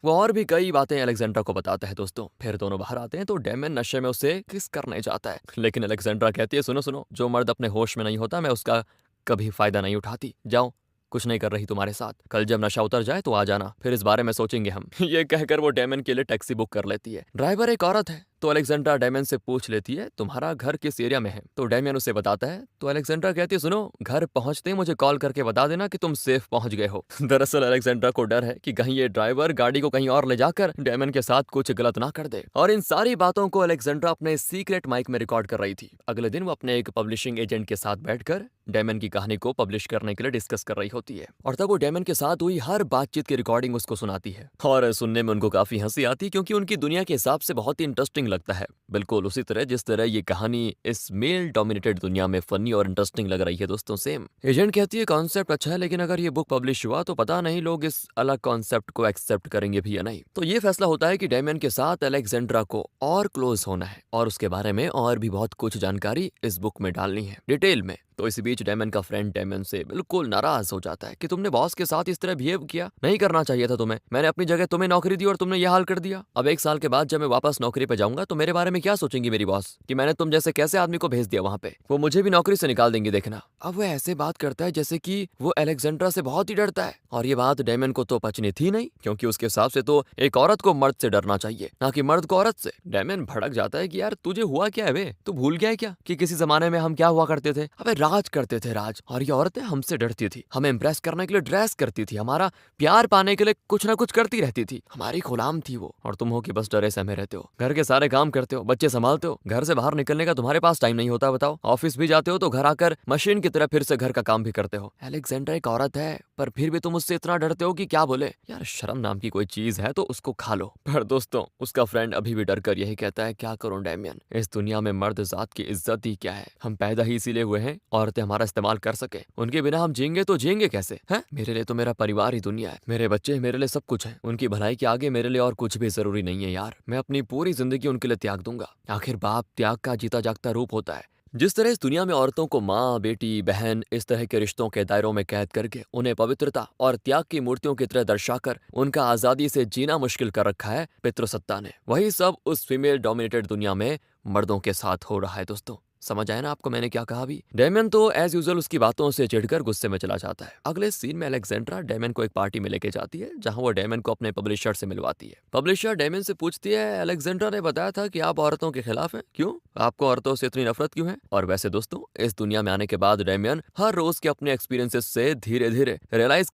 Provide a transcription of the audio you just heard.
वो और भी कई बातें अलेक्जेंड्रा को बताता है दोस्तों। फिर दोनों बाहर आते हैं तो डेमियन नशे में उसे किस करने जाता है, लेकिन अलेक्जेंड्रा कहती है सुनो सुनो, जो मर्द अपने होश में नहीं होता मैं उसका कभी फायदा नहीं उठाती। जाओ, कुछ नहीं कर रही तुम्हारे साथ, कल जब नशा उतर जाए तो आ जाना, फिर इस बारे में सोचेंगे हम। ये कहकर वो डेमन के लिए टैक्सी बुक कर लेती है। ड्राइवर एक औरत है तो अलेक्जेंड्रा डेमियन से पूछ लेती है तुम्हारा घर किस एरिया में है, तो डेमियन उसे बताता है। तो अलेक्जेंड्रा कहती है सुनो, घर पहुंचते ही मुझे कॉल करके बता देना कि तुम सेफ पहुंच गए हो। दरअसल अलेक्जेंड्रा को डर है कि कहीं ये ड्राइवर गाड़ी को कहीं और ले जाकर डेमियन के साथ कुछ गलत ना कर दे। और इन सारी बातों को अलेक्जेंड्रा अपने सीक्रेट माइक में रिकॉर्ड कर रही थी। अगले दिन वो अपने एक पब्लिशिंग एजेंट के साथ बैठकर डेमन की कहानी को पब्लिश करने के लिए डिस्कस कर रही होती है, और तब वो डेमन के साथ हुई हर बातचीत की रिकॉर्डिंग उसको सुनाती है। और सुनने में उनको काफी हंसी आती है, क्योंकि उनकी दुनिया के हिसाब से बहुत ही इंटरेस्टिंग लगता है, बिल्कुल उसी तरह जिस तरह ये कहानी इस मेल डोमिनेटेड दुनिया में फनी और इंटरेस्टिंग लग रही है दोस्तों। सेम एजेंट कहती है कॉन्सेप्ट अच्छा है, लेकिन अगर ये बुक पब्लिश हुआ तो पता नहीं लोग इस अलग कॉन्सेप्ट को एक्सेप्ट करेंगे भी या नहीं। तो ये फैसला होता है कि डेमियन के साथ अलेक्जेंड्रा को और क्लोज होना है और उसके बारे में और भी बहुत कुछ जानकारी इस बुक में डालनी है डिटेल में। तो इसी बीच डेमन का फ्रेंड डेमन से बिल्कुल नाराज हो जाता है कि तुमने बॉस के साथ इस तरह बिहेव किया, नहीं करना चाहिए था तुम्हें, मैंने अपनी जगह तुम्हें नौकरी दी और तुमने यह हाल कर दिया। अब 1 साल के बाद जब मैं वापस नौकरी पे जाऊंगा तो मेरे बारे में क्या सोचेंगी मेरी बॉस कि मैंने तुम जैसे कैसे आदमी को भेज दिया वहां पे, वो मुझे भी नौकरी से निकाल देंगी देखना। अब वो ऐसे बात करता है जैसे कि वो अलेक्जेंड्रा से बहुत ही डरता है, और ये बात डेमन को तो पचनी थी नहीं, क्योंकि उसके हिसाब से तो एक औरत को मर्द से डरना चाहिए, ना कि मर्द को औरत से। डेमन भड़क जाता है कि यार तुझे हुआ क्या है बे, तू भूल गया है क्या कि किसी जमाने में हम क्या हुआ करते थे, अबे राज करते थे राज, और ये औरतें हमसे डरती थी, हमें इम्प्रेस करने के लिए ड्रेस करती थी, हमारा प्यार पाने के लिए कुछ ना कुछ करती रहती थी, हमारी गुलाम थी वो, और तुम हो कि बस डरे सहमे रहते हो, घर के सारे काम करते हो, बच्चे संभालते हो, घर से बाहर निकलने का तुम्हारे पास टाइम नहीं होता बताओ, ऑफिस भी जाते हो तो घर आकर मशीन की तरह फिर से घर का काम भी करते हो। अलेक्जेंड्रा एक औरत है, पर फिर भी तुम उससे इतना डरते हो कि क्या बोले। यार शर्म नाम की कोई चीज है तो उसको खा लो। पर दोस्तों उसका फ्रेंड अभी भी डर कर यही कहता है क्या करूं डेमियन, इस दुनिया में मर्द जात की इज्जत ही क्या है, हम पैदा ही इसीलिए हुए हैं औरतें हमारा इस्तेमाल कर सके, उनके बिना हम जिएंगे तो जिएंगे कैसे हैं। मेरे लिए तो मेरा परिवार ही दुनिया है, मेरे बच्चे मेरे लिए सब कुछ है, उनकी भलाई के आगे मेरे लिए और कुछ भी जरूरी नहीं है यार, मैं अपनी पूरी जिंदगी उनके लिए त्याग दूंगा। आखिर बाप त्याग का जीता जागता रूप होता है। जिस तरह इस दुनिया में औरतों को माँ बेटी बहन इस तरह के रिश्तों के दायरों में कैद करके उन्हें पवित्रता और त्याग की मूर्तियों की तरह दर्शाकर उनका आजादी से जीना मुश्किल कर रखा है पितृसत्ता ने, वही सब उस फीमेल डोमिनेटेड दुनिया में मर्दों के साथ हो रहा है दोस्तों। समझ आया ना आपको मैंने क्या कहा अभी। डेमियन तो एज यूजुअल उसकी बातों से चिढ़कर गुस्से में चला जाता है। अगले सीन में अलेक्जेंड्रा डेमियन को एक पार्टी में लेके जाती है, जहां वो डेमियन को अपने पब्लिशर से मिलवाती है। पब्लिशर डेमियन से पूछती है अलेक्जेंड्रा ने बताया था कि आप औरतों के खिलाफ हैं, क्यों, आपको औरतों से इतनी नफरत क्यों है। और वैसे दोस्तों इस दुनिया में आने के बाद डेमियन हर रोज के अपने एक्सपीरियंसेस से धीरे धीरे रियलाइज